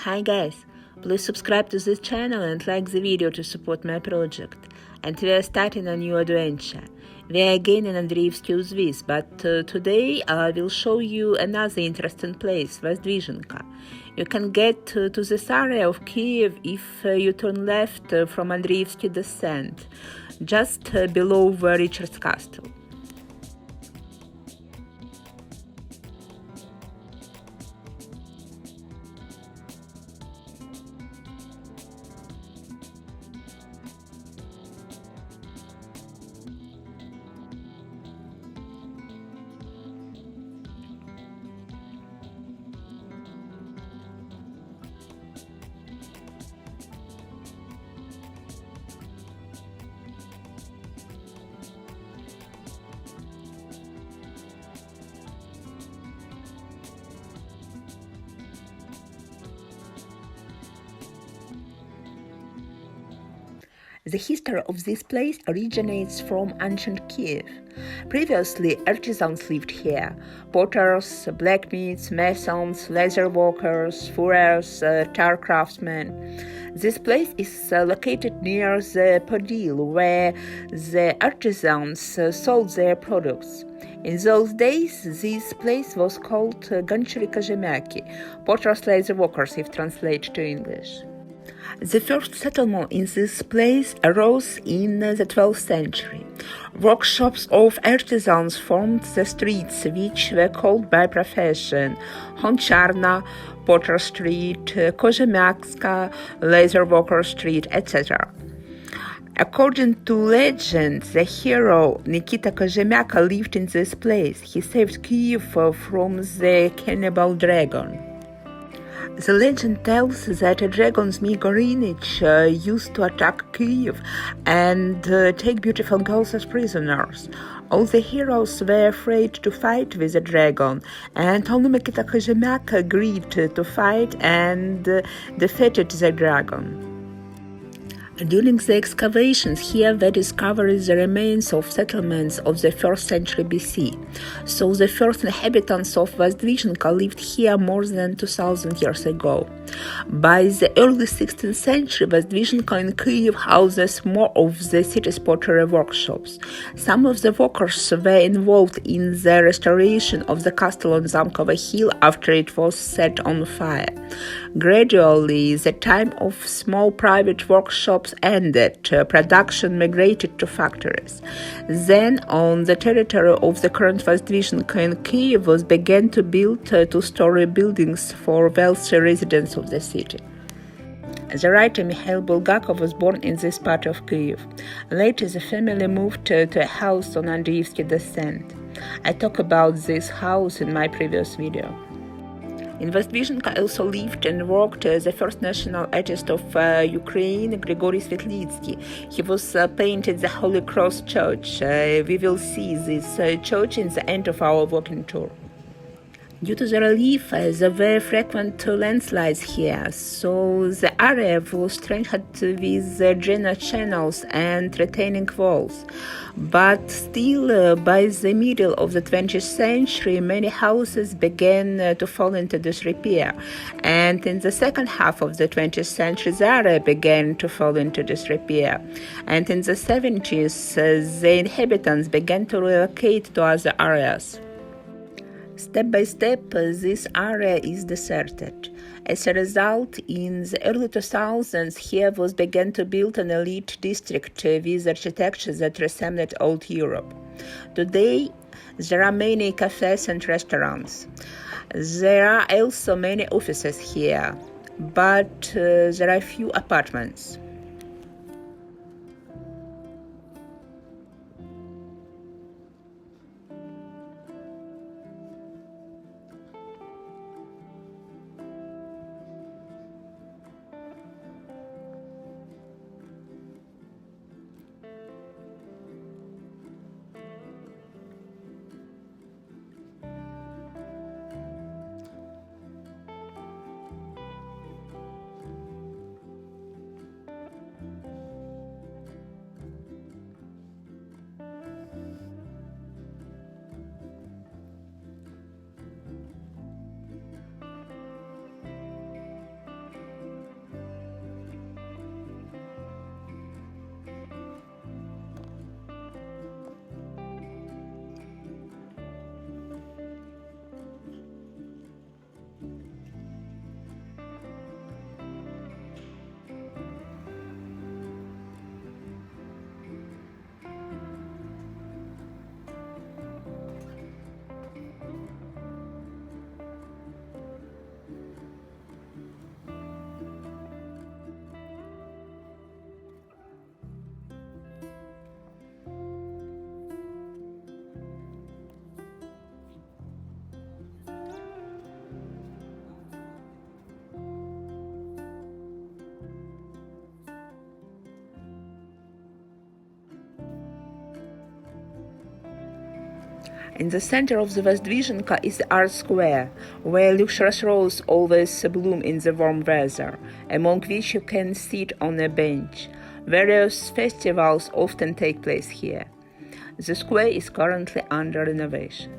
Hi guys, please subscribe to this channel and like the video to support my project. And we are starting a new adventure. We are again in Andreevsky Uzviz, but today I will show you another interesting place, Vozdvyzhenka. You can get to this area of Kyiv if you turn left from Andreevsky descent, just below Richard's castle. The history of this place originates from ancient Kyiv. Previously, artisans lived here: potters, blacksmiths, masons, leather workers, furriers, tar craftsmen. This place is located near the Podil, where the artisans sold their products. In those days, this place was called Kozhumiatska, potters, leather workers, if translated to English. The first settlement in this place arose in the 12th century. Workshops of artisans formed the streets, which were called by profession Honcharna, Potter Street, Kozhumiatska, Leather Worker Street, etc. According to legend, the hero Nikita Kozhumiatska lived in this place. He saved Kyiv from the cannibal dragon. The legend tells that a dragon Zmei-Gorinich used to attack Kyiv and take beautiful girls as prisoners. All the heroes were afraid to fight with the dragon, and only Nikita Kozhumiatska agreed to fight and defeated the dragon. During the excavations here, they discovered the remains of settlements of the 1st century BC. So the first inhabitants of Vozdvyzhenka lived here more than 2000 years ago. By the early 16th century, Vozdvyzhenka in Kyiv houses more of the city's pottery workshops. Some of the workers were involved in the restoration of the castle on Zamkova Hill after it was set on fire. Gradually, the time of small private workshops ended, production migrated to factories. Then, on the territory of the current Vozdvyzhenka in Kyiv was began to build two-story buildings for wealthy residents of the city. The writer Mikhail Bulgakov was born in this part of Kyiv. Later, the family moved to a house on Andreevsky descent. I talked about this house in my previous video. In Vozdvyzhenka also lived and worked the first national artist of Ukraine, Grigory Svetlitsky. He was painted the Holy Cross Church. We will see this church in the end of our walking tour. Due to the relief, there were frequent landslides here, so the area was strengthened with drainage channels and retaining walls. But still, by the middle of the 20th century, many houses began to fall into disrepair, and in the second half of the 20th century, the area began to fall into disrepair. And in the 70s, the inhabitants began to relocate to other areas. Step by step, this area is deserted. As a result, in the early 2000s, here was began to build an elite district with architecture that resembled old Europe. Today, there are many cafes and restaurants. There are also many offices here, but there are few apartments. In the center of the Vozdvyzhenka is the art square, where luxurious roses always bloom in the warm weather, among which you can sit on a bench. Various festivals often take place here. The square is currently under renovation.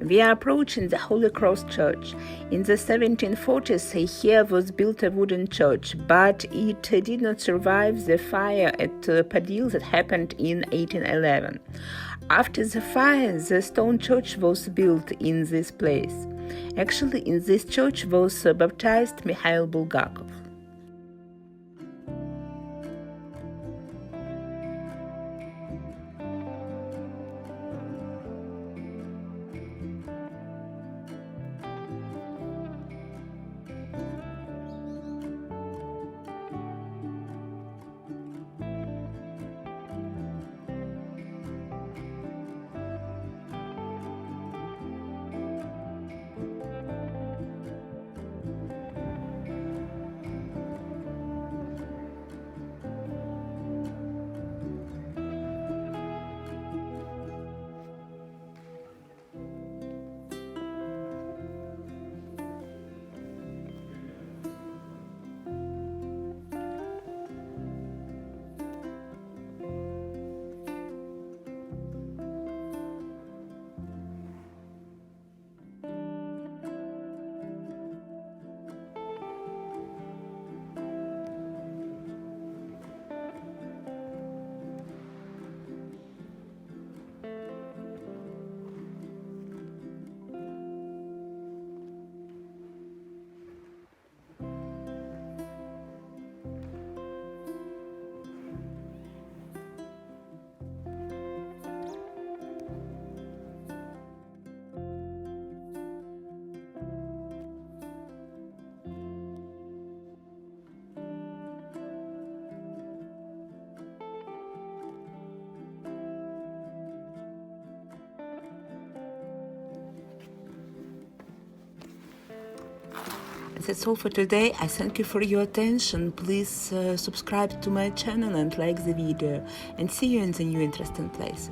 We are approaching the Holy Cross Church. In the 1740s, here was built a wooden church, but it did not survive the fire at Podil that happened in 1811. After the fire, the stone church was built in this place. Actually, in this church was baptized Mikhail Bulgakov. That's all for today. I thank you for your attention. Please subscribe to my channel and like the video. And see you in the new interesting places.